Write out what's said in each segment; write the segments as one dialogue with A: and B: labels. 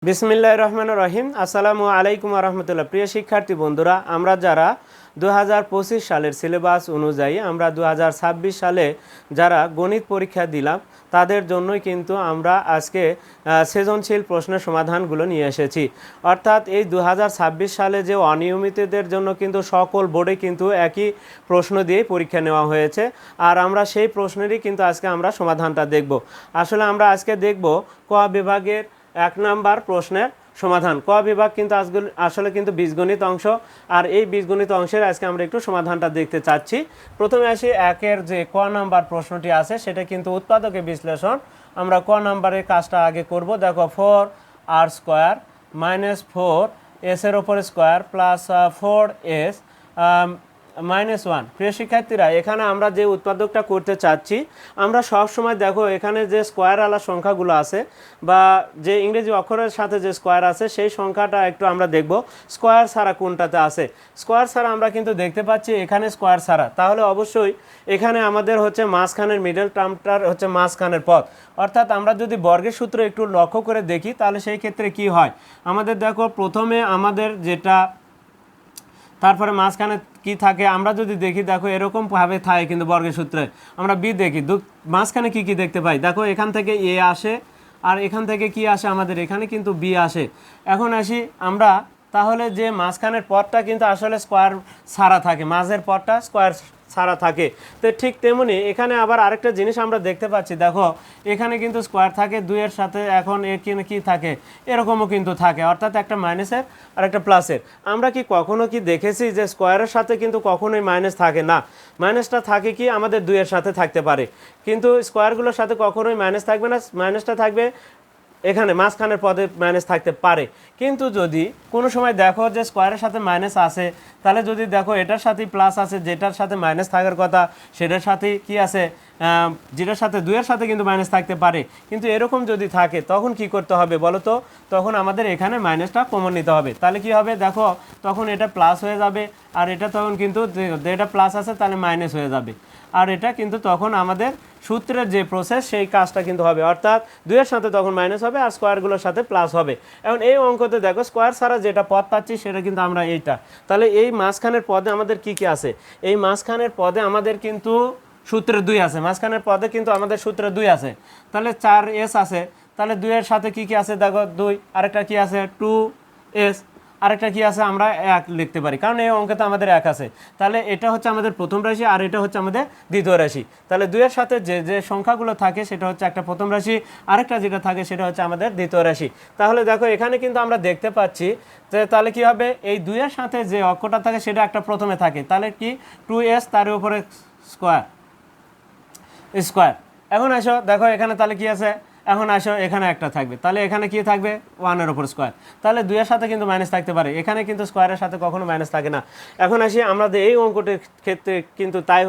A: বিসমিল্লাহির রহমানির রহিম। আসসালামু আলাইকুম রহমতুল্লাহ। প্রিয় শিক্ষার্থী বন্ধুরা, আমরা যারা 2025 সালের সিলেবাস অনুযায়ী আমরা 2026 সালে যারা গণিত পরীক্ষা দিলাম তাদের জন্যই কিন্তু আমরা আজকে সৃজনশীল প্রশ্নের সমাধানগুলো নিয়ে এসেছি। অর্থাৎ এই 2026 সালে যে অনিয়মিতদের জন্য কিন্তু সকল বোর্ডে কিন্তু একই প্রশ্ন দিয়েই পরীক্ষা নেওয়া হয়েছে, আর আমরা সেই প্রশ্নেরই কিন্তু আজকে আমরা সমাধানটা দেখব। আসলে আমরা আজকে দেখব ক বিভাগের 1 নাম্বার প্রশ্নের সমাধান। ক বিভাগ কিন্তু আসলে কিন্তু বীজগণিত অংশ, আর এই বীজগণিত অংশের আজকে আমরা একটু সমাধানটা দেখতে চাচ্ছি। প্রথমে আসি একের যে ক নাম্বার প্রশ্নটি আছে সেটা কিন্তু উৎপাদকের বিশ্লেষণ। আমরা ক নাম্বারের কাজটা আগে করব। দেখো 4r² - 4s এর ওপর স্কোয়ার প্লাস 4s -1। প্রিয় শিক্ষার্থীরা, এখানে আমরা যে উৎপাদকটা করতে চাচ্ছি, আমরা সব সময় দেখো এখানে যে স্কোয়ার আলা সংখ্যাগুলো আছে বা যে ইংরেজি অক্ষরের সাথে যে স্কোয়ার আছে সেই সংখ্যাটা একটু আমরা দেখব স্কোয়ার ছাড়া কোনটাতে আছে। স্কোয়ার ছাড়া আমরা কিন্তু দেখতে পাচ্ছি এখানে স্কোয়ার ছাড়া, তাহলে অবশ্যই এখানে আমাদের হচ্ছে মাঝখানের মিডল টার্মটার হচ্ছে মাঝখানের পদ। অর্থাৎ আমরা যদি বর্গের সূত্র একটু লক্ষ্য করে দেখি তাহলে সেই ক্ষেত্রে কি হয়, আমাদের দেখো প্রথমে আমাদের যেটা তারপরে মাঝখানে কি থাকে আমরা যদি দেখি, দেখো এরকমভাবে থাকে কিন্তু বর্গের সূত্রে আমরা বি দেখি, মাঝখানে কি কি দেখতে পাই, দেখো এখান থেকে এ আসে আর এখান থেকে কি আসে, আমাদের এখানে কিন্তু বি আসে। এখন আসি আমরা, তাহলে যে মাঝখানের পদটা কিন্তু আসলে স্কোয়ার ছাড়া থাকে, মাঝের পদটা স্কোয়ার ছাড়া থাকে। তো ঠিক তেমনি এখানে আবার আরেকটা জিনিস আমরা দেখতে পাচ্ছি, দেখো এখানে কিন্তু স্কোয়ার থাকে দুইয়ের সাথে, এখন এখানে কি থাকে এরকমও কিন্তু থাকে, অর্থাৎ একটা মাইনাসের আর একটা প্লাসের। আমরা কি কখনো কি দেখেছি যে স্কোয়ারের সাথে কিন্তু কখনোই মাইনাস থাকে না, মাইনাসটা থাকে কি আমাদের দুইয়ের সাথে থাকতে পারে, কিন্তু স্কোয়ারগুলোর সাথে কখনোই মাইনাস থাকবে না, মাইনাসটা থাকবে এখানে মাঝখানের পদে মাইনাস থাকতে পারে। কিন্তু যদি কোনো সময় দেখো যে স্কোয়ারের সাথে মাইনাস আছে, তাহলে যদি দেখো এটার সাথে প্লাস আছে, যেটার সাথে মাইনাস থাকার কথা সেটার সাথে কি আছে, যেটার সাথে দুইয়ের সাথে কিন্তু মাইনাস থাকতে পারে। কিন্তু এরকম যদি থাকে তখন কি করতে হবে বলো তো, তখন আমাদের এখানে মাইনাসটা কমন নিতে হবে। তাহলে কি হবে, দেখো তখন এটা প্লাস হয়ে যাবে, আর এটা তখন কিন্তু যেটা প্লাস আছে তাহলে মাইনাস হয়ে যাবে, আর এটা কিন্তু তখন আমাদের সূত্রের যে প্রসেস সেই কাজটা কিন্তু হবে, অর্থাৎ দুইয়ের সাথে তখন মাইনাস হবে আর স্কোয়ারগুলোর সাথে প্লাস হবে। এখন এই অঙ্কতে দেখো স্কোয়ার ছাড়া যেটা পদ পাচ্ছি সেটা কিন্তু আমরা এইটা, তাহলে এই মাঝখানের পদে আমাদের কি কি আছে, এই মাঝখানের পদে আমাদের কিন্তু সূত্রে 2 আছে, মাঝখানের পদে কিন্তু আমাদের সূত্রে 2 আছে, তাহলে 4s আছে, তাহলে 2-এর সাথে কি কি আছে দেখো 2, আরেকটা কি আছে 2s, আরেকটা কি আছে আমরা 1 লিখতে পারি, কারণ এই অঙ্কে আমাদের 1 আছে। তাহলে এটা হচ্ছে আমাদের প্রথম রাশি আর এটা হচ্ছে আমাদের দ্বিতীয় রাশি। তাহলে 2-এর সাথে যে যে সংখ্যাগুলো থাকে সেটা হচ্ছে একটা প্রথম রাশি, আরেকটা যেটা থাকে সেটা হচ্ছে আমাদের দ্বিতীয় রাশি। তাহলে দেখো এখানে কিন্তু আমরা দেখতে পাচ্ছি যে তাহলে কি হবে, এই 2-এর সাথে যে অঙ্কটা থাকে সেটা একটা প্রথমে থাকে, তাহলে কি 2s তার উপরে স্কোয়ার। এখন আসো দেখো এখানে তাহলে কি আছে, এখন আসো এখানে একটা থাকবে, তাহলে এখানে কি থাকবে 1-এর উপর স্কোয়ার, তাহলে 2-এর সাথে কিন্তু মাইনাস থাকতে পারে, এখানে কিন্তু স্কোয়ারের সাথে কখনো মাইনাস থাকে না। এখন আসি আমাদের এই অঙ্কটির ক্ষেত্রে কিন্তু তাই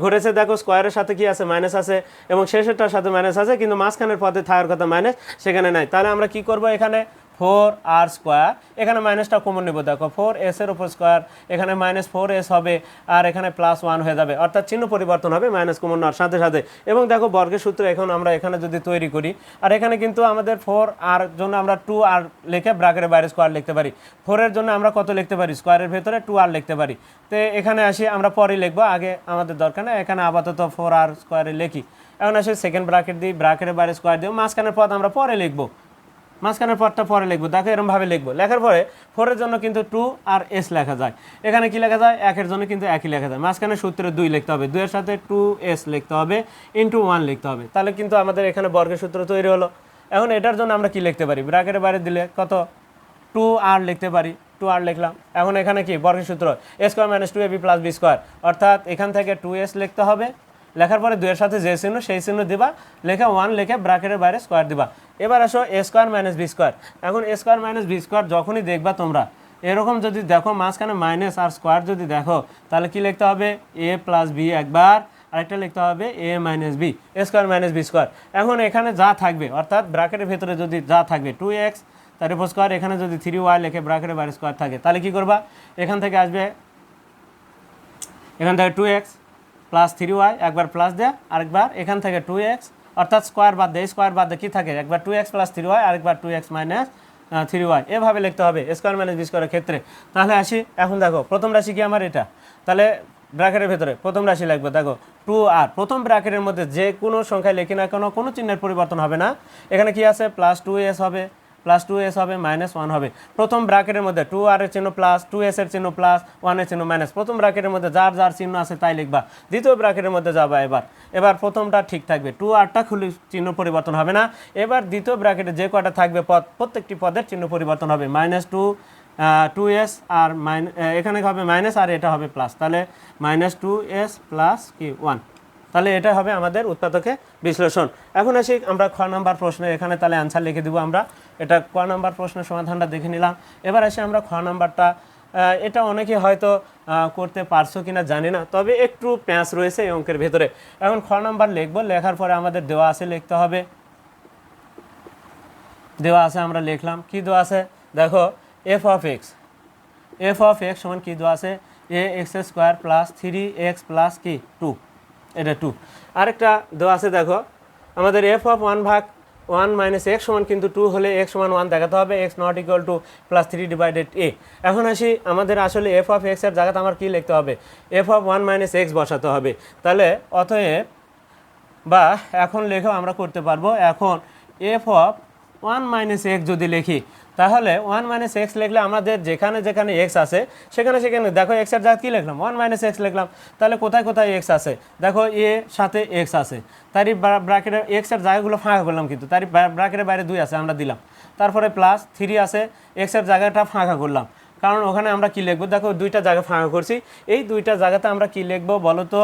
A: ঘটেছে, দেখো স্কোয়ারের সাথে কি আছে মাইনাস আছে এবং শেষেরটার সাথে মাইনাস আছে, কিন্তু মাঝখানের পদে থাকার কথা মাইনাস সেখানে নাই। তাহলে আমরা কি করব, এখানে 4r², এখানে মাইনাসটা কমন নেব, দেখো 4s এর উপর স্কোয়ার, এখানে -4s হবে আর এখানে +1 হয়ে যাবে, অর্থাৎ চিহ্ন পরিবর্তন হবে মাইনাস কমন নেওয়ার সাথে সাথে। এবং দেখো বর্গের সূত্র এখন আমরা এখানে যদি তৈরি করি, আর এখানে কিন্তু আমাদের 4r জন্য আমরা 2r লিখে ব্র্যাকেটের বাইরে স্কোয়ার লিখতে পারি, 4-এর জন্য আমরা কত লিখতে পারি, স্কোয়ারের ভেতরে 2r লিখতে পারি। তো এখানে আসি আমরা পরে লিখবো, আগে আমাদের দরকার না, এখানে আপাতত 4r² লিখি। এখন আসি সেকেন্ড ব্র্যাকেট দিই, ব্র্যাকেটের বাইরে স্কোয়ার দিই, মাঝখানের পদ আমরা পরে লিখবো, মাঝখানের পদটা পরে লিখবো, দেখো এরকমভাবে লিখবো। লেখার পরে 4-এর জন্য কিন্তু 2 আর s লেখা যায়, এখানে কি লেখা যায় 1-এর জন্য কিন্তু 1ই লেখা যায়, মাঝখানে সূত্রে 2 লিখতে হবে, 2-এর সাথে 2s লিখতে হবে ইন্টু 1 লিখতে হবে, তাহলে কিন্তু আমাদের এখানে বর্গের সূত্র তৈরি হলো। এখন এটার জন্য আমরা কি লিখতে পারি, ব্র্যাকেটের বাইরে দিলে কত 2r লিখতে পারি, 2r লিখলাম। এখন এখানে কি বর্গের সূত্র a² - 2ab + b², অর্থাৎ এখান থেকে 2s লিখতে হবে, লেখার পরে 2-এর সাথে যে চিহ্ন সেই চিহ্ন দিবা, লেখা 1 লিখে ব্র্যাকেটের বাইরে স্কোয়ার দিবা। এবার আসো a² - b², এখন a² - b² যখনই দেখবা তোমরা এরকম যদি দেখো মাঝখানে মাইনাস আর স্কোয়ার যদি দেখো, তাহলে কি লিখতে হবে a + b একবার, আরেকটা লিখতে হবে a - b, a² - b²। এখন এখানে যা থাকবে, অর্থাৎ ব্র্যাকেটের ভেতরে যদি যা থাকবে 2x তার উপর স্কোয়ার, এখানে যদি 3y লিখে ব্র্যাকেটের বাইরে স্কোয়ার থাকে, তাহলে কি করবা, এখান থেকে আসবে, এখান থেকে 2x + 3y একবার প্লাস দেয়া, আরেকবার এখান থেকে 2x, অর্থাৎ স্কোয়ার বাদ দেয়, স্কোয়ার বাদ দিয়ে কী থাকে একবার 2x + 3y, আরেকবার 2x - 3y এভাবে লিখতে হবে স্কোয়ার মাইনাস বি স্কোয়ারের ক্ষেত্রে। তাহলে আসি, এখন দেখো প্রথম রাশি কি আমার এটা, তাহলে ব্র্যাকেটের ভেতরে প্রথম রাশি লাগবে, দেখো 2r, প্রথম ব্র্যাকেটের মধ্যে যে কোনো সংখ্যায় লিখি না কেন কোনো চিহ্নের পরিবর্তন হবে না। এখানে কি আছে প্লাস 2s হবে, প্লাস 2s হবে, মাইনাস 1 হবে। প্রথম ব্র্যাকেটের মধ্যে 2r এর চিহ্ন প্লাস, 2s এর চিহ্ন প্লাস, 1 এর চিহ্ন মাইনাস। প্রথম ব্র্যাকেটের মধ্যে যার যার চিহ্ন আছে তাই লিখবা। দ্বিতীয় ব্র্যাকেটের মধ্যে যাবা, এবার প্রথমটা ঠিক থাকবে, 2rটা খুলি চিহ্ন পরিবর্তন হবে না। এবার দ্বিতীয় ব্র্যাকেটে যে কয়টা থাকবে পদ, প্রত্যেকটি পদের চিহ্ন পরিবর্তন হবে, -2s আর এখানে হবে মাইনাস আর এটা হবে প্লাস, তাহলে -2s প্লাস কি 1, তাহলে এটা হবে আমাদের উৎপাদকে বিশ্লেষণ। এখন আসি আমরা খ নাম্বার প্রশ্নে, এখানে তাহলে অ্যান্সার লিখে দিব আমরা। এটা ক নাম্বার প্রশ্নের সমাধানটা দেখে নিলাম। এবার আসি আমরা খ নাম্বারটা, এটা অনেকে হয়তো করতে পারছো কিনা জানি না, তবে একটু প্যাঁচ রয়েছে এই অঙ্কের ভেতরে। এখন খ নাম্বার লিখবো, লেখার পরে আমাদের দেওয়া আছে লিখতে হবে, দেওয়া আছে আমরা লিখলাম। কি দেওয়া আছে দেখো, f অফ x সমান কি দেওয়া আছে, ax² প্লাস 3x প্লাস কি 2, এটা 2। আরেকটা দেওয়া আছে দেখো আমাদের f অফ 1 মাইনাস x সমান কিন্তু 2 হলে x সমান 1 দেখাতে হবে, x not equal to plus 3 divided a। এখন আসি আমাদের আসলে f অফ x এর জায়গাতে আমার কি লিখতে হবে, f অফ 1 মাইনাস x বসাতে হবে। তাহলে অতএব বা এখন লেখা আমরা করতে পারবো, এখন f অফ 1 মাইনাস x যদি লিখি, তাহলে 1 মাইনাস x লিখলে আমাদের যেখানে যেখানে x আছে সেখানে সেখানে দেখো x এর জায়গায় কী লিখলাম, 1 মাইনাস x লিখলাম। তাহলে কোথায় কোথায় x আছে দেখো, a সাথে x আছে, তারই ব্র্যাকেটের x এর জায়গাগুলো ফাঁকা করলাম, কিন্তু তারই ব্র্যাকেটের বাইরে 2 আছে আমরা দিলাম। তারপরে প্লাস 3 আছে, x এর জায়গাটা ফাঁকা করলাম, কারণ ওখানে আমরা কি লিখবো দেখো দুইটা জায়গা ফাঁকা করছি, এই দুইটা জায়গাতে আমরা কি লিখবো বলো তো,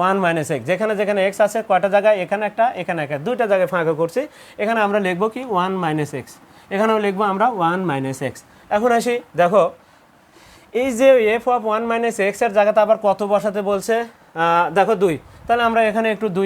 A: 1 মাইনাস x, যেখানে যেখানে x আছে কয়টা জায়গায়, এখানে একটা এখানে একটা, দুইটা জায়গায় ফাঁকা করছি, এখানে আমরা লিখবো কি 1 মাইনাস x, এখানেও লিখবো আমরা 1 মাইনাস x। এখন আসি দেখো এই যে f অফ 1 মাইনাস x এর জায়গাতে আবার কত বসাতে বলছে, দেখো 2, তাহলে আমরা এখানে একটু 2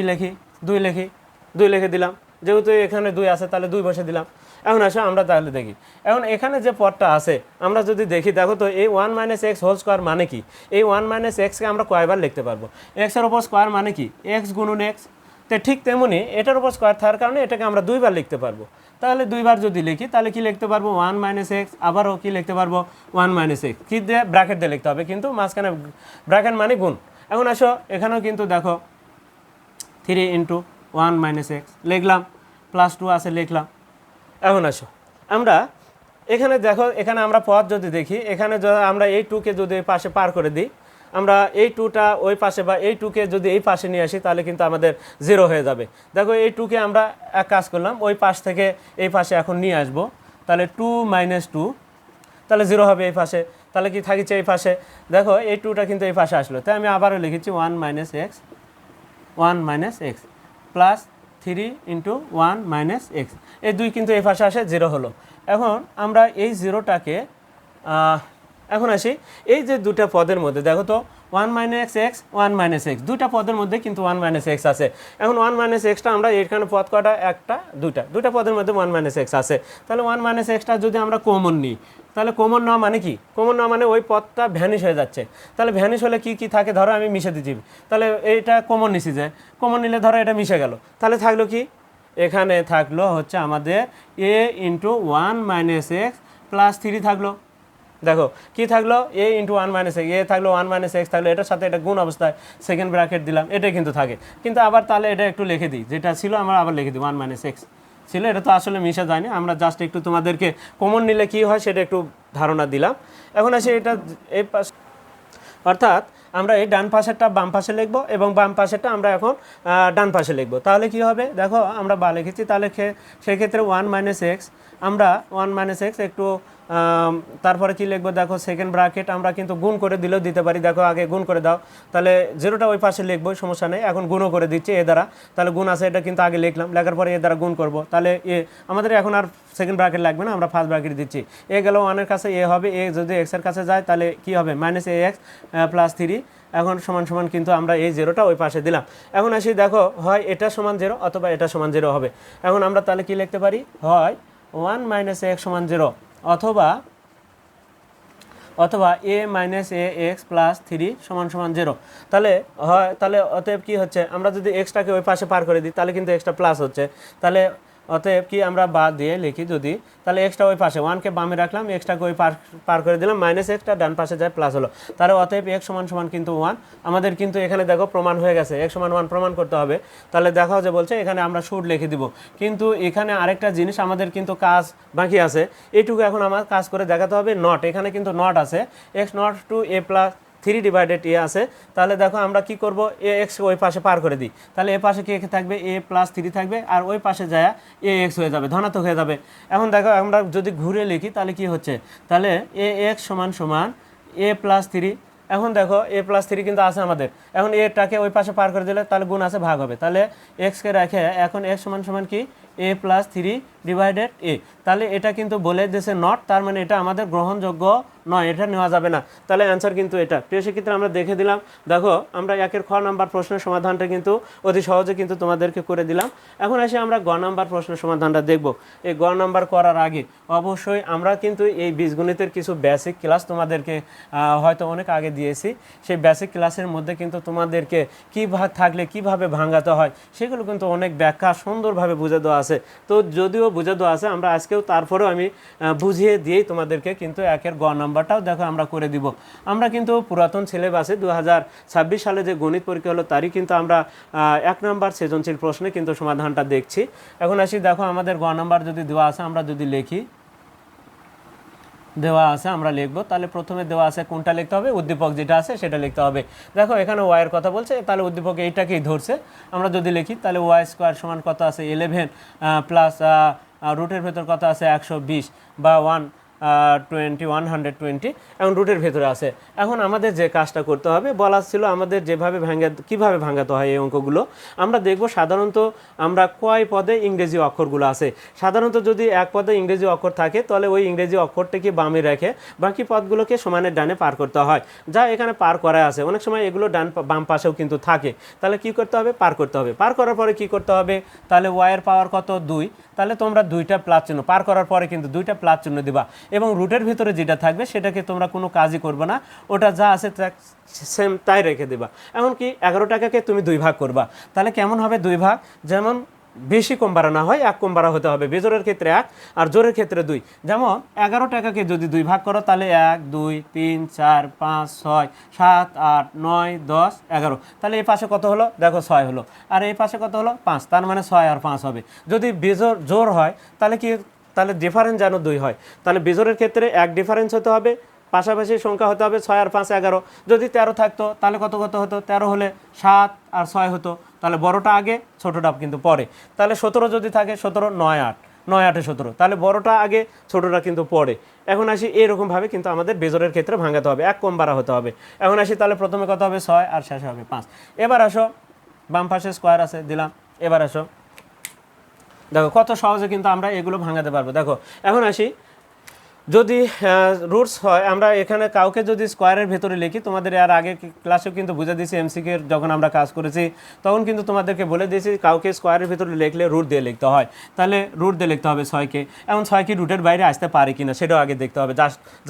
A: লিখে দিলাম, যেহেতু এখানে 2 আছে তাহলে 2 বসে দিলাম। এখন আসো আমরা তাহলে দেখি, এখন এখানে যে পদটা আছে আমরা যদি দেখি, দেখো তো এই 1 মাইনাস এক্স হোল স্কোয়ার মানে কি, এই 1 মাইনাস এক্সকে আমরা কয়বার লিখতে পারবো, এক্সের ওপর স্কোয়ার মানে কি এক্স গুণন এক্স, তো ঠিক তেমনি এটার উপর স্কোয়ার থাকার কারণে এটাকে আমরা 2 বার লিখতে পারবো। তাহলে 2 বার যদি লিখি তাহলে কি লিখতে পারবো, 1 মাইনাস এক্স, আবারও কি লিখতে পারবো 1 মাইনাস এক্স, কি দিয়ে ব্র্যাকেট দিয়ে লিখতে হবে, কিন্তু মাঝখানে ব্র্যাকেট মানে গুণ। এখন আসো এখানেও কিন্তু দেখো 3 ইন্টু 1 মাইনাস এক্স লিখলাম, প্লাস 2 আছে লিখলাম। এখন আসো আমরা এখানে দেখো, এখানে আমরা পদ যদি দেখি, এখানে আমরা এই 2কে যদি এই পাশে পার করে দিই, আমরা এই 2টা ওই পাশে বা এই 2কে যদি এই পাশে নিয়ে আসি তাহলে কিন্তু আমাদের 0 হয়ে যাবে। দেখো এই 2কে আমরা এক কাজ করলাম, ওই পাশ থেকে এই পাশে এখন নিয়ে আসবো, তাহলে 2 মাইনাস 2, তাহলে 0 হবে এই পাশে, তাহলে কি থাকিছে এই পাশে, দেখো এই 2টা কিন্তু এই পাশে আসলো, তাই আমি আবারও লিখেছি 1 minus x plus 3 into 1 minus x, এই 2 কিন্তু এই পাশে আসে 0 হলো। এখন আমরা এই 0টাকে এখন আসি এই যে দুটা পদের মধ্যে দেখো তো 1 মাইনাস এক্স 1 মাইনাস এক্স, দুটা পদের মধ্যে কিন্তু 1 মাইনাস এক্স আছে। এখন 1 মাইনাস এক্সটা আমরা এখানে পদ কটা, একটা দুটা পদের মধ্যে 1 মাইনাস এক্স আছে, তাহলে 1 মাইনাস এক্সটা যদি আমরা কমন নিই, তাহলে কমন নেওয়া মানে কি, কমন নেওয়া মানে ওই পদটা ভ্যানিশ হয়ে যাচ্ছে। তাহলে ভ্যানিশ হলে কি কি থাকে, ধরো আমি মিশে দিচ্ছি, তাহলে এইটা কমন নিছি, যে কমন নিলে ধরো এটা মিশে গেল, তাহলে থাকলো কি, এখানে থাকলো হচ্ছে আমাদের a into 1 minus x plus 3 থাকলো, দেখো কি থাকলো a ইন্টু 1 মাইনাস এক্স, এ থাকলো 1 মাইনাস এক্স থাকলো, এটার সাথে এটা গুণ অবস্থায় সেকেন্ড ব্র্যাকেট দিলাম, এটাই কিন্তু থাকে। কিন্তু আবার তাহলে এটা একটু লিখে দিই, যেটা ছিল আমরা আবার লিখে দিই 1 মাইনাস এক্স ছিল, এটা তো আসলে মিশা যায়নি, আমরা জাস্ট একটু তোমাদেরকে কমন নিলে কি হয় সেটা একটু ধারণা দিলাম। এখন আসে এটা এই পাশ, অর্থাৎ আমরা এই ডান পাশেরটা বাম পাশে লিখবো এবং বাম পাশেরটা আমরা এখন ডান পাশে লিখবো, তাহলে কি হবে দেখো আমরা বা লিখেছি, তাহলে সেক্ষেত্রে 1 মাইনাস এক্স, আমরা 1 মাইনাস এক্স একটু তারপরে কি লিখবো দেখো সেকেন্ড ব্র্যাকেট, আমরা কিন্তু গুণ করে দিলেও দিতে পারি, দেখো আগে গুণ করে দাও, তাহলে 0টা ওই পাশে লিখবো সমস্যা নেই, এখন গুণও করে দিচ্ছি এ দ্বারা, তাহলে গুণ আছে এটা কিন্তু আগে লিখলাম, লেখার পরে এ দ্বারা গুণ করবো, তাহলে আমাদের এখন আর সেকেন্ড ব্র্যাকেট লাগবে না, আমরা ফার্স্ট ব্র্যাকেট দিচ্ছি, এ গেল 1-এর কাছে, এ হবে, এ যদি এক্সের কাছে যায় তাহলে কি হবে মাইনাস এ এক্স প্লাস 3, এখন সমান সমান কিন্তু আমরা এই 0টা ওই পাশে দিলাম। এখন আসি দেখো হয় এটা সমান 0 অথবা এটা সমান 0 হবে। এখন আমরা তাহলে কি লিখতে পারি, হয় 1 মাইনাস এক্স সমান 0 অথবা a minus A x plus 3 সমান সমান 0, তাহলে হয়, তাহলে অতএব কি হচ্ছে, আমরা যদি এক্সটাকে ওই পাশে পার করে দিই তাহলে কিন্তু এক্সটা প্লাস হচ্ছে, তাহলে অতএব কি আমরা বাদ দিয়ে লিখি যদি, তাহলে এক্সটা ওই পাশে, 1কে বামে রাখলাম, এক্সটাকে ওই পার করে দিলাম, মাইনাস এক্সটা ডান পাশে যায় প্লাস হলো, তাহলে অতএব এক্স সমান সমান কিন্তু 1। আমাদের কিন্তু এখানে দেখো প্রমাণ হয়ে গেছে, এক্স সমান 1 প্রমাণ করতে হবে। তাহলে দেখো যে বলছে এখানে আমরা শুড লিখে দিব, কিন্তু এখানে আরেকটা জিনিস আমাদের কিন্তু কাজ বাকি আছে, এইটুকু এখন আমার কাজ করে দেখাতে হবে। নট, এখানে কিন্তু নট আছে, x not to a plus 3 divided a আছে। তাহলে দেখো আমরা কি করব, এ এক্স ওই পাশে পার করে দিই, তাহলে এ পাশে কি থাকবে, এ প্লাস 3 থাকবে, আর ওই পাশে যায় এ এক্স হয়ে যাবে, ধনাত্মক হয়ে যাবে। এখন দেখো আমরা যদি ঘুরে লিখি তাহলে কি হচ্ছে, তাহলে এ এক্স সমান সমান এ প্লাস 3। এখন দেখো এ প্লাস 3 কিন্তু আছে আমাদের, এখন এটাকে ওই পাশে পার করে দিলে তাহলে গুণ আছে ভাগ হবে, তাহলে এক্সকে রেখে এখন এক্স সমান সমান কি এ প্লাস 3 ডিভাইডেড এ। তাহলে এটা কিন্তু বলে দিয়েছে নট, তার মানে এটা আমাদের গ্রহণযোগ্য নয়, এটা নেওয়া যাবে না। তাহলে অ্যান্সার কিন্তু এটা। প্রিয় শিক্ষার্থীরা আমরা দেখে দিলাম, দেখো আমরা 1-এর খ নাম্বার প্রশ্নের সমাধানটা কিন্তু অতি সহজে কিন্তু তোমাদেরকে করে দিলাম। এখন এসে আমরা গ নাম্বার প্রশ্নের সমাধানটা দেখব। এই গ নাম্বার করার আগে অবশ্যই আমরা কিন্তু এই বীজগণিতের কিছু বেসিক ক্লাস তোমাদেরকে হয়তো অনেক আগে দিয়েছি, সেই বেসিক ক্লাসের মধ্যে কিন্তু তোমাদেরকে কীভাবে থাকলে কিভাবে ভাঙাতে হয় সেগুলো কিন্তু অনেক ব্যাখ্যা সুন্দরভাবে বুঝে দেওয়া আছে। তো যদিও বুঝে দেওয়া আছে, আমরা আজকেও তারপরেও আমি বুঝিয়ে দিয়েই তোমাদেরকে কিন্তু 1-এর গ নাম্বারটাও দেখো আমরা করে দিব। আমরা কিন্তু পুরাতন সিলেবাসে 2026 সালে যে গণিত পরীক্ষা হলো তারই কিন্তু আমরা 1 নাম্বার সৃজনশীল প্রশ্নে কিন্তু সমাধানটা দেখছি। এখন আসি, দেখো আমাদের গ নাম্বার যদি দেওয়া আছে, আমরা যদি লিখি, দেওয়া আছে আমরা লিখবো, তাহলে প্রথমে দেওয়া আছে কোনটা লিখতে হবে, উদ্দীপক যেটা আছে সেটা লিখতে হবে। দেখো এখানে ওয়াইয়ের কথা বলছে, তাহলে উদ্দীপক এইটাকেই ধরছে। আমরা যদি লিখি তাহলে ওয়াই স্কোয়ার সমান কত আছে 11 প্লাস রুটের ভেতর কত আছে 120 বা 120 এখন রুটের ভেতরে আছে। এখন আমাদের যে কাজটা করতে হবে বলা ছিল, আমাদের যেভাবে কীভাবে ভাঙাতে হয় এই অঙ্কগুলো আমরা দেখব। সাধারণত আমরা কয় পদে ইংরেজি অক্ষরগুলো আছে, সাধারণত যদি এক পদে ইংরেজি অক্ষর থাকে তাহলে ওই ইংরেজি অক্ষরটাকে বামে রেখে বাকি পদগুলোকে সমানের ডানে পার করতে হয়, যা এখানে পার করা আছে। অনেক সময় এগুলো বাম পাশেও কিন্তু থাকে, তাহলে কি করতে হবে, পার করতে হবে। পার করার পরে কি করতে হবে, তাহলে ওয়াইয়ের পাওয়ার কত 2, তাহলে তোমরা 2টা প্লাস চিহ্ন পার করার পরে কিন্তু 2টা প্লাস চিহ্ন দিবা, এবং রুটের ভিতরে যেটা থাকবে সেটাকে তোমরা কোনো কাজই করবে না, ওটা যা আছে সেম তাই রেখে দেবা। এমনকি 11 টাকাকে তুমি 2 ভাগ করবা, তাহলে কেমন হবে 2 ভাগ, যেমন বেশি কম বাড়া না হয়, 1 কম বাড়া হতে হবে। বেজোরের ক্ষেত্রে 1 আর জোরের ক্ষেত্রে 2। যেমন 11 টাকাকে যদি 2 ভাগ করো তাহলে 1 2 3 4 5 6 7 8 9 10 11, তাহলে এই পাশে কত হলো, দেখো 6 হলো, আর এই পাশে কত হলো 5, তার মানে 6 আর 5 হবে। যদি বেজোর জোর হয় তাহলে কি, তাহলে ডিফারেন্স যেন 2 হয়, তাহলে বেজোরের ক্ষেত্রে 1 ডিফারেন্স হতে হবে, পাশাপাশি সংখ্যা হতে হবে 6 আর 5 11। যদি 13 থাকতো তাহলে কত কত হতো, 13 হলে 7 আর 6 হতো, তাহলে বড়টা আগে ছোটোটা কিন্তু পরে। তাহলে 17 যদি থাকে 17 9 8 9 8 17, তাহলে বড়টা আগে ছোটোটা কিন্তু পরে। এখন আসি এরকমভাবে কিন্তু আমাদের বেজোরের ক্ষেত্রে ভাঙাতে হবে, 1 কম বাড়া হতে হবে। এখন আসি তাহলে প্রথমে কত হবে 6 আর শেষে হবে 5। এবার আসো বাম পাশে স্কোয়ার আছে দিলাম, এবার আসো দেখো কত সহজে কিন্তু আমরা এগুলো ভাঙাতে পারবো। দেখো এখন আসি, যদি রুটস হয়, আমরা এখানে কাউকে যদি স্কোয়ারের ভেতরে লিখি, তোমাদের আর আগের ক্লাসেও কিন্তু বুঝে দিয়েছি, এমসিকিউর যখন আমরা কাজ করেছি তখন কিন্তু তোমাদেরকে বলে দিয়েছি কাউকে স্কোয়ারের ভেতরে লিখলে রুট দিয়ে লিখতে হয়, তাহলে রুট দিয়ে লিখতে হবে 6কে। এখন 6 কি রুটের বাইরে আসতে পারে কিনা সেটাও আগে দেখতে হবে,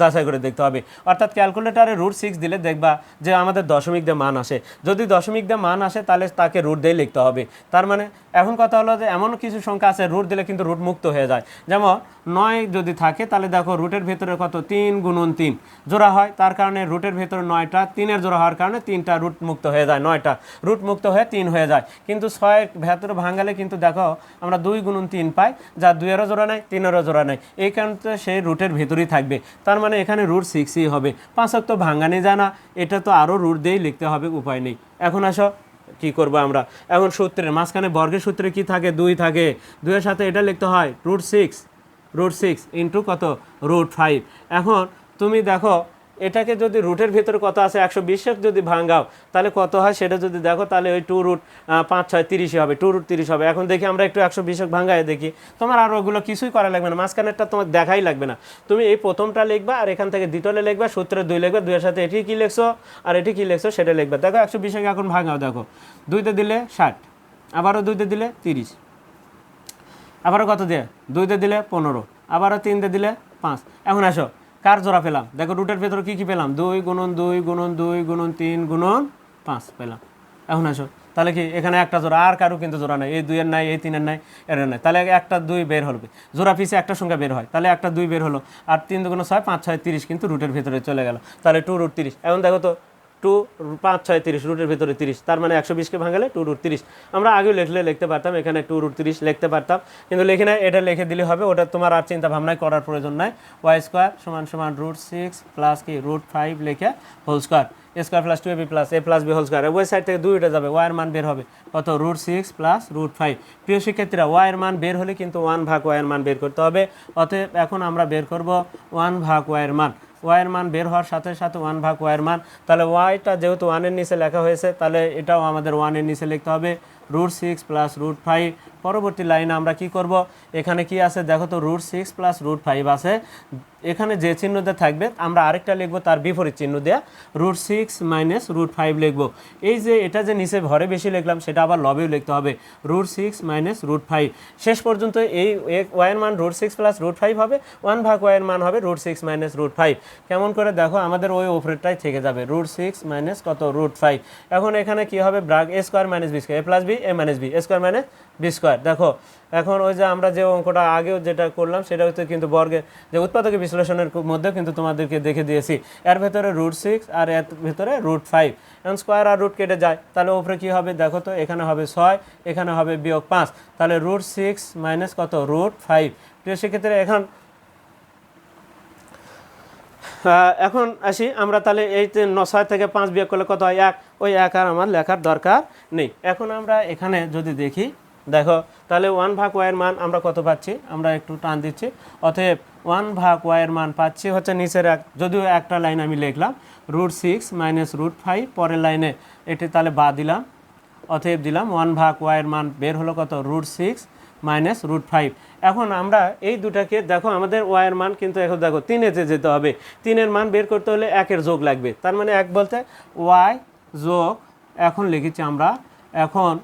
A: যাচাই করে দেখতে হবে। অর্থাৎ ক্যালকুলেটারে রুট 6 দিলে দেখবা যে আমাদের দশমিক দিয়ে মান আসে, যদি দশমিক দিয়ে মান আসে তাহলে তাকে রুট দিয়ে লিখতে হবে। তার মানে এখন কথা হলো যে এমন কিছু সংখ্যা আছে রুট দিলে কিন্তু রুট মুক্ত হয়ে যায়। যেমন 9 যদি থাকে তাহলে দেখো রুটের ভেতরে কত 3 গুণন 3 জোড়া হয়, তার কারণে রুটের ভেতরে 9টা, 3-এর জোড়া হওয়ার কারণে 3টা রুট মুক্ত হয়ে যায়, 9টা রুট মুক্ত হয়ে 3 হয়ে যায়। কিন্তু 6-এর ভেতরে ভাঙালে কিন্তু দেখো আমরা 2 গুণন 3 পাই, যা 2-এরও জোড়া নেই 3-এরও জোড়া নেই, এই কারণে সেই রুটের ভেতরেই থাকবে। তার মানে এখানে রুট 6ই হবে। 5 তো ভাঙানি যায় না, এটা তো আরও রুট দিয়েই লিখতে হবে, উপায় নেই। এখন আসো কি করবো আমরা, এখন সূত্রের মাঝখানে বর্গের সূত্রে কি থাকে, 2 থাকে, 2-এর সাথে এটা লিখতে হয় রুট 6 ইন্টু কত রুট 5। এখন তুমি দেখো এটাকে যদি রুটের ভেতরে কত আছে 120 যদি ভাঙাও তাহলে কত হয় সেটা যদি দেখো, তাহলে ওই 2 রুট 5 6 30 হবে, 2 রুট 30 হবে। এখন দেখি আমরা একটু 120 ভাঙায় দেখি, তোমার আর ওগুলো কিছুই করা লাগবে না, মাঝখানেরটা তোমার দেখাই লাগবে না, তুমি এই প্রথমটা লিখবা আর এখান থেকে দ্বিতীয়টা লিখবা, সূত্রে 2 লিখবা, 2-এর সাথে এটি কি লিখছো আর এটি কি লিখছো সেটা লিখবা। দেখো 120 এখন ভাঙাও, দেখো 2তে দিলে 60, আবারও 2তে দিলে 30, আবারও কত দিয়ে 2তে দিলে 15, আবারও 3তে দিলে 5। এখন আসো কার জোড়া পেলাম, দেখো রুটের ভেতরে কী কী পেলাম, 2 গুণন 2 গুণন 2 গুণন 3 গুণন 5 পেলাম। এখন আসো তাহলে কি এখানে একটা জোড়া, আর কারো কিন্তু জোড়া নাই, এই 2 এর নাই, এই 3 এর নাই, এর নাই, তাহলে একটা 2 বের হবে, জোড়া পিছে একটা সংখ্যা বের হয়, তাহলে একটা 2 বের হলো, আর 3 2 6 5 6 30 কিন্তু রুটের ভিতরে চলে গেল, তাহলে 2√30। এখন দেখো তো 2 5 6 30 রুটের ভিতরে 30, তার মানে 120কে ভাঙালে 2√30। আমরা আগেও লিখতে পারতাম, এখানে 2√30 লিখতে পারতাম, কিন্তু লিখি না, এটা লিখে দিলে হবে, ওটা তোমার আর চিন্তা ভাবনায় করার প্রয়োজন নাই। y² = √6 প্লাস কি √5 লিখে whole square, a² + 2ab + a + b whole square, ওই সাইড থেকে 2 উঠে যাবে, y এর মান বের হবে কত √6 + √5। প্রিয় শিক্ষার্থীরা, y এর মান বের হলে কিন্তু 1/y এর মান বের করতে হবে। অতএব এখন আমরা বের করব 1/y এর মান। y এর মান বের হওয়ার সাথে সাথে 1/y এর মান, তাহলে yটা যেহেতু 1 এর নিচে লেখা হয়েছে, তাহলে এটাও আমাদের 1 এর নিচে লিখতে হবে, √6 + √5। পরবর্তী লাইনে আমরা কি করব, এখানে কি আছে দেখো তো, √6 + √5 আছে, এখানে যে চিহ্ন দিয়ে থাকবে আমরা আরেকটা লিখবো তার বিপরীত চিহ্ন দেয়া, √6 - √5 লিখবো। এই যে এটা যে নিচে ঘরে বেশি লিখলাম, সেটা আবার লবেও লিখতে হবে, √6 - √5। শেষ পর্যন্ত এই y এর মান √6 + √5 হবে, 1/y এর মান হবে √6 - √5। কেমন করে দেখো, আমাদের ওই উপরেরটাই থেকে যাবে, √6 - কত √5। এখন এখানে কি হবে, a² - b² a + b a - b a² - b²। দেখো এখন ওই যে আমরা যে অঙ্কটা আগেও যেটা করলাম, সেটা হচ্ছে কিন্তু বর্গের যে উৎপাদক বিশ্লেষণের মধ্যেও কিন্তু তোমাদেরকে দেখে দিয়েছি, এর ভেতরে √6 আর এর ভেতরে √5, এখন স্কোয়ার আর রুট কেটে যায়, তাহলে উপরে কি হবে দেখো তো, এখানে হবে 6, এখানে হবে -5, তাহলে √6 - কত √5। প্রিয় সেক্ষেত্রে এখন আসি আমরা, তাহলে এই 6 থেকে 5 বিয়োগ করলে কত হয় 1, ওই 1 আর আমার লেখার দরকার নেই। এখন আমরা এখানে যদি দেখি, দেখো তাহলে 1/y এর মান আমরা কত পাচ্ছি, আমরা একটু টান দিচ্ছি, অতএব 1/y এর মান পাচ্ছি হচ্ছে নিচের যদিও একটা লাইন আমি লিখলাম √6 - √5, পরের লাইনে এটি তাহলে বাদ দিলাম, অতএব দিলাম 1/y এর মান বের হলো কত √6 - √5। এখন আমরা এই দুটাকে দেখো, আমাদের y এর মান কিন্তু এখন দেখো 3-এ যেতে হবে, 3-এর মান বের করতে হলে 1-এর যোগ লাগবে, তার মানে 1 বলতে y যোগ, এখন লিখেছি আমরা, এখন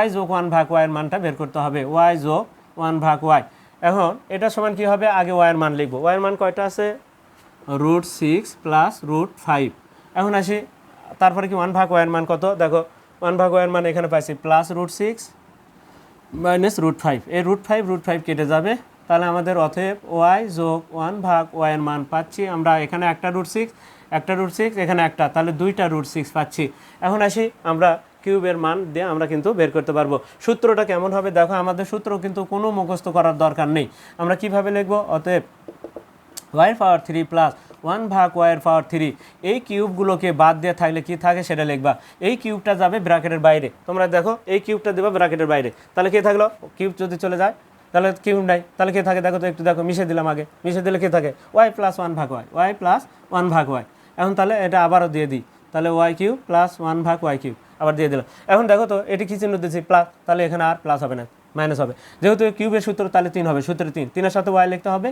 A: y যোগ 1/y এর মানটা বের করতে হবে, y যোগ 1/y। এখন এটা সমান কি হবে, আগে y এর মান লিখবো, y এর মান কয়টা আছে √6 + √5। এখন আসি, তারপরে কি 1/y এর মান কত, দেখো 1/y এর মান এখানে পাইছি +√6 - √5, এই √5 কেটে যাবে, তাহলে আমাদের অতএব y যোগ 1/y এর মান পাচ্ছি আমরা, এখানে একটা √6 এখানে একটা, তাহলে 2টা √6 পাচ্ছি। এখন আসি আমরা কিউবের মান দিয়ে আমরা কিন্তু বের করতে পারবো। সূত্রটা কেমন হবে দেখো, আমাদের সূত্র কিন্তু কোনো মুখস্থ করার দরকার নেই, আমরা কিভাবে লিখবো, অতএব y এর পাওয়ার 3 + 1/y এর পাওয়ার 3, এই কিউবগুলোকে বাদ দিয়ে থাকলে কি থাকে সেটা লিখবা, এই কিউবটা যাবে ব্র্যাকেটের বাইরে, তোমরা দেখো এই কিউবটা দেবা ব্র্যাকেটের বাইরে, তাহলে কে থাকলো, কিউব যদি চলে যায় তাহলে কিউব নাই, তাহলে কে থাকে দেখো তো, একটু দেখো মিশে দিলাম, আগে মিশে দিলে কে থাকে y + 1/y, y + 1/y। এখন তাহলে এটা আবারও দিয়ে দিই, তাহলে y³ + 1/y³ আবার দিয়ে দিলাম। এখন দেখো তো এটি কি চিহ্ন দিচ্ছি প্লাস, তাহলে এখানে আর প্লাস হবে না, মাইনাস হবে, যেহেতু কিউবের সূত্র তাহলে 3 হবে, সূত্রে 3-এর সাথে y লিখতে হবে,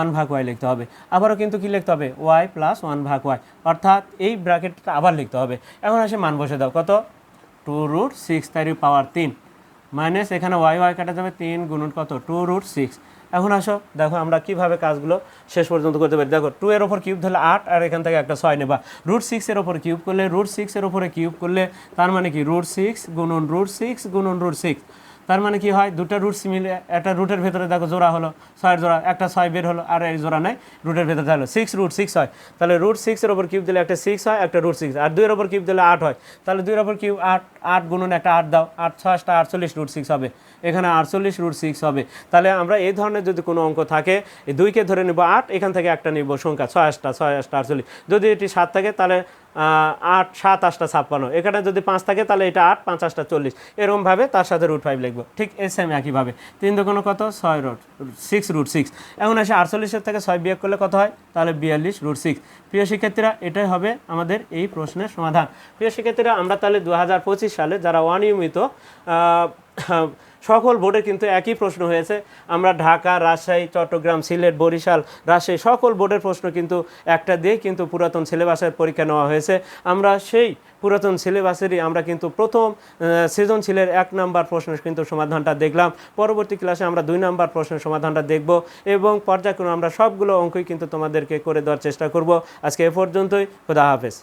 A: 1/y লিখতে হবে, আবারও কিন্তু কি লিখতে হবে y + 1/y, অর্থাৎ এই ব্র্যাকেটটা আবার লিখতে হবে। এখন আসে মান বসে দাও, কত 2√6 তার পাওয়ার 3 মাইনাস এখানে y কাটা যাবে 3 গুণন কত 2√6। এখন আসো দেখো আমরা কিভাবে কাজগুলো শেষ পর্যন্ত করতে পারি, দেখো 2 এর ওপর কিউব ধরলে 8, আর এখান থেকে একটা 6 নেবা, √6 এর ওপর কিউব করলে, √6 এর ওপরে কিউব করলে, তার মানে কি √6 গুণন √6 গুণন √6, তার মানে কি হয়, দুটো রুটস মিলে একটা রুটের ভেতরে দেখো জোড়া হলো 6-এর জোড়া, একটা 6 বের হলো, আর এই জোড়া নাই, রুটের ভেতরে হলো 6√6 হয়, তাহলে √6 এর ওপর কিউব দিলে একটা 6 হয়, একটা √6, আর 2 এর ওপর কিউব দিলে 8 হয়, তাহলে 2 এর ওপর কিউব 8 গুণন একটা 8 দাও, 8 6 48 √6 হবে, এখানে 48 √6 হবে। তাহলে আমরা এই ধরনের যদি কোনো অঙ্ক থাকে, এই 2কে ধরে নেব 8, এখান থেকে একটা নিব সংখ্যা 6 8 48, যদি এটি 7 থাকে তাহলে 8 7 8 56, এখানে যদি 5 থাকে তাহলে এটা 8 5 8 40, এরকমভাবে তার সাথে √5 লিখবো, ঠিক সেম একইভাবে 3 দুগুণ কত 6√6। এখন আসে 48-এর থেকে 6 বিয়োগ করলে কত হয়, তাহলে 42√6। প্রিয় শিক্ষার্থীরা, এটাই হবে আমাদের এই প্রশ্নের সমাধান। প্রিয় শিক্ষার্থীরা, আমরা তাহলে 2025 সালে যারা অনিয়মিত, সকল বোর্ডে কিন্তু একই প্রশ্ন হয়েছে, আমরা ঢাকা, রাজশাহী, চট্টগ্রাম, সিলেট, বরিশাল, রাজশাহী সকল বোর্ডের প্রশ্ন কিন্তু একটা দিয়ে কিন্তু পুরাতন সিলেবাসের পরীক্ষা নেওয়া হয়েছে। আমরা সেই পুরাতন সিলেবাসেরই আমরা কিন্তু প্রথম সৃজনশীলের 1 নাম্বার প্রশ্নের কিন্তু সমাধানটা দেখলাম, পরবর্তী ক্লাসে আমরা 2 নাম্বার প্রশ্নের সমাধানটা দেখব, এবং পর্যায়ক্রমে আমরা সবগুলো অঙ্কই কিন্তু তোমাদেরকে করে দেওয়ার চেষ্টা করব। আজকে এ পর্যন্তই, খোদা হাফেজ।